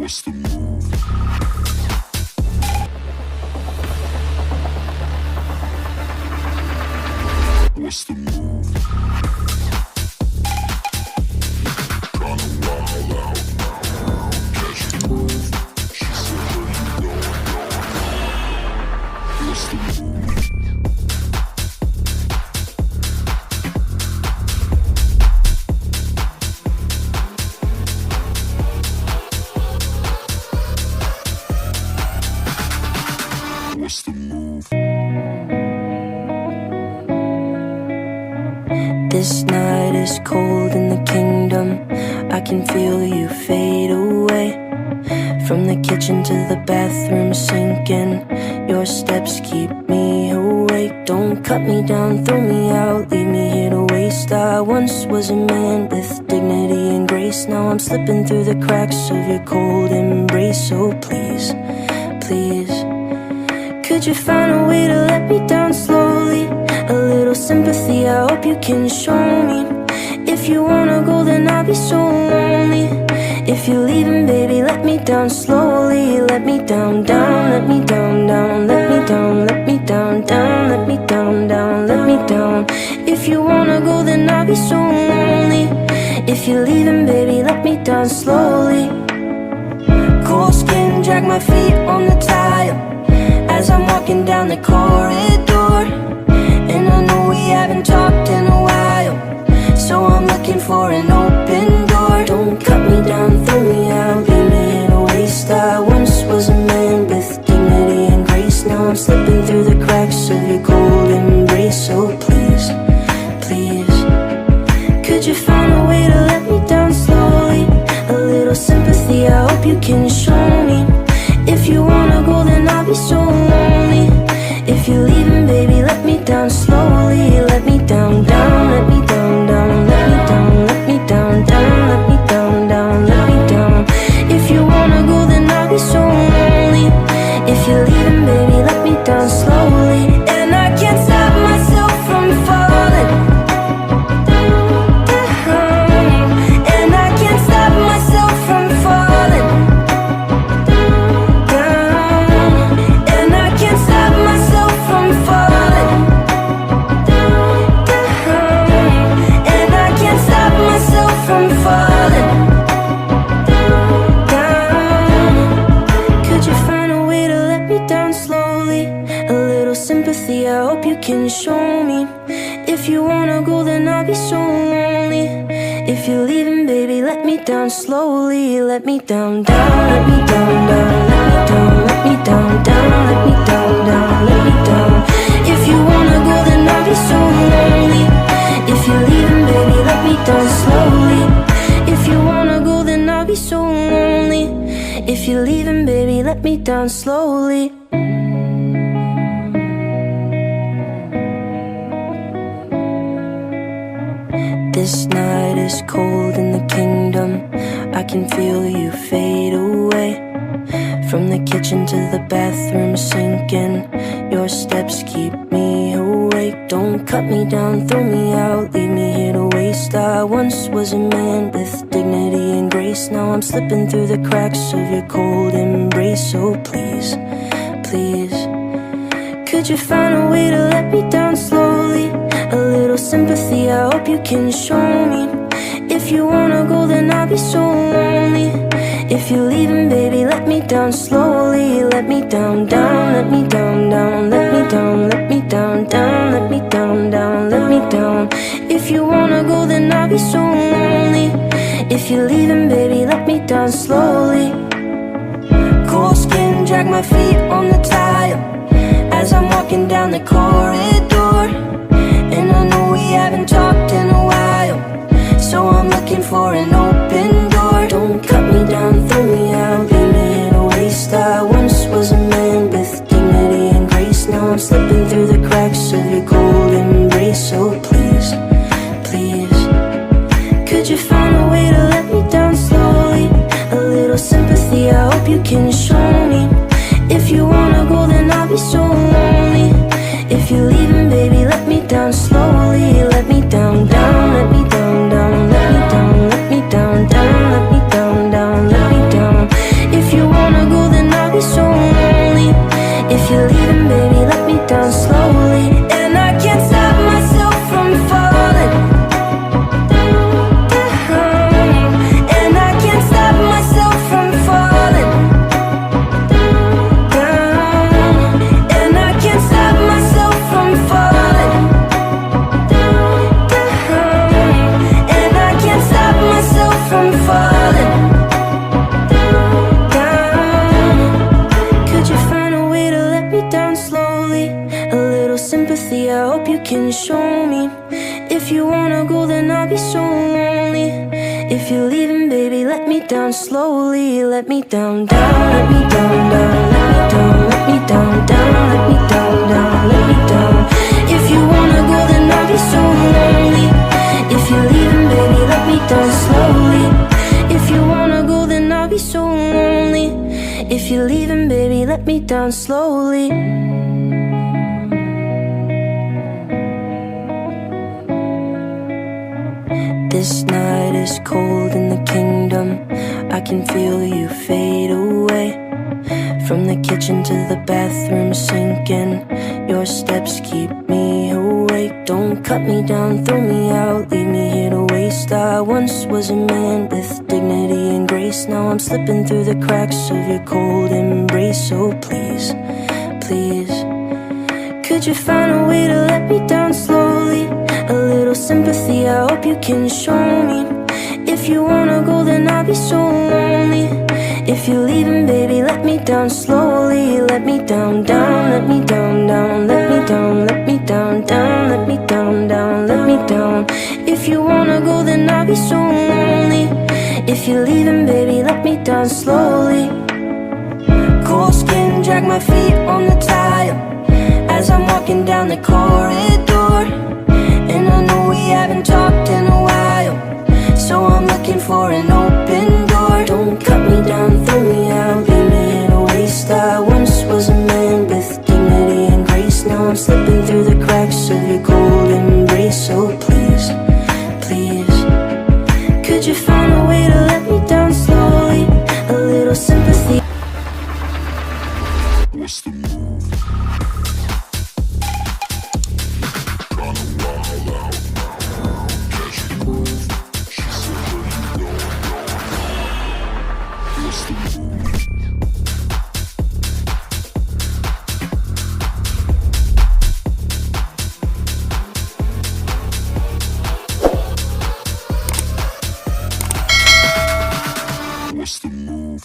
What's the move? What's the move? Kinda wild out now. Catch the move. She said, where you going? What's the move? What's the move? This night is cold in the kingdom. I can feel you fade away. From the kitchen to the bathroom sinking. Your steps keep me awake. Don't cut me down, throw me out, leave me here to waste. I once was a man with dignity and grace. Now I'm slipping through the cracks of your cold embrace. So please, please, could you find a way to let me down slowly? A little sympathy, I hope you can show me. If you wanna go, then I'll be so lonely. If you're leaving, baby, let me down slowly. Let me down, down, let me down, down, let me down, let me down, down, let me down, down, let me down. If you wanna go, then I'll be so lonely. If you're leaving, baby, let me down slowly. Cold skin, drag my feet on the tile as I'm walking down the corridor. And I know we haven't talked in a while, so I'm looking for an open door. Don't cut me down, throw me out, leave me in a waste. I once was a man with dignity and grace. Now I'm slipping through the cracks of your cold embrace. So please, please, could you find a way to let me down slowly? A little sympathy, I hope you can show me. If you wanna go, then I'll be so lonely. If you're leaving, baby, let me down slowly. Let me down, down, let me down, down, let me down, let me down, down, let me down, down, let me down. If you wanna go, then I'll be so lonely. If you're leaving, baby, let me down slowly. And I can't stop myself from falling down. And I can't stop myself from falling down. And I can't stop myself from falling down. And I can't stop myself from falling down. Could you find a way to let me down slowly? A little sympathy, I hope you can show me. If you wanna go, then I'll be so lonely. If you're leaving, baby, let me down slowly. Let me down, down, let me down, down, let me down, let me down, down, let me down, down, let me down. If you wanna go, then I'll be so lonely. If you're leaving, baby, let me down slowly. If you wanna go, then I'll be so lonely. If you're leaving, baby, let me down slowly. This night is cold in the kingdom. I can feel you fade away. From the kitchen to the bathroom sinking. Your steps keep me awake. Don't cut me down, throw me out, leave me here to waste. I once was a man with dignity and grace. Now I'm slipping through the cracks of your cold embrace. So please, please, could you find a way to let me down slowly? A little sympathy, I hope you can show me. If you wanna go, then I'll be so lonely. If you're leaving, baby, let me down slowly. Let me down, down, let me down, down, let me down, let me down, down, let me down, down, let me down. If you wanna go, then I'll be so lonely. If you're leaving, baby, let me down slowly. Cold skin, drag my feet on the tile as I'm walking down the corridor. And I know we haven't talked in a while, so I'm looking for an open door. Don't cut me down, throw me out, leave me in a waste. I once was a man with dignity and grace. Now I'm slipping through the cracks of your cold embrace. So please, please, could you find a way to let me down slowly? A little sympathy, I hope you can show me. If you wanna go, then I'll be so lonely. If you're leaving, baby, let me down slowly. Let me down, down, let me down, down, let me down, let me down, down, let me down, down, let me down. If sympathy, I hope you can show me. If you wanna go, then I'll be so lonely. If you're leaving, baby, let me down slowly. Let me down, down, let me down, down, let me down, let me down, down, let me down, down, let me down. If you wanna go, then I'll be so lonely. If you're leaving, baby, let me down slowly. If you wanna go, then I'll be so lonely. If you're leaving, baby, let me down slowly. This night is cold in the kingdom. I can feel you fade away. From the kitchen to the bathroom sinking. Your steps keep me awake. Don't cut me down, throw me out, leave me here to waste. I once was a man with dignity and grace. Now I'm slipping through the cracks of your cold embrace. So please, please, could you find a way to let me down slowly? A little sympathy, I hope you can show me. If you wanna go, then I'll be so lonely. If you're leaving, baby, let me down slowly. Let me down, down, let me down, down, let me down, let me down, down, let me down, down, let me down. If you wanna go, then I'll be so lonely. If you're leaving, baby, let me down slowly. Cold skin, drag my feet on the tile as I'm walking down the corridor. And I know we haven't talked in a while, so I'm looking for an open door. Don't cut me down, throw me out, leave me in a waste. I once was a man with dignity and grace. Now I'm slipping through the cracks of your cold embrace. So please, please, could you find a way to let me down slowly? A little sympathy. What's the move? Kinda wild out. Catch the groove. She said, where you going? What's the move? What's the move?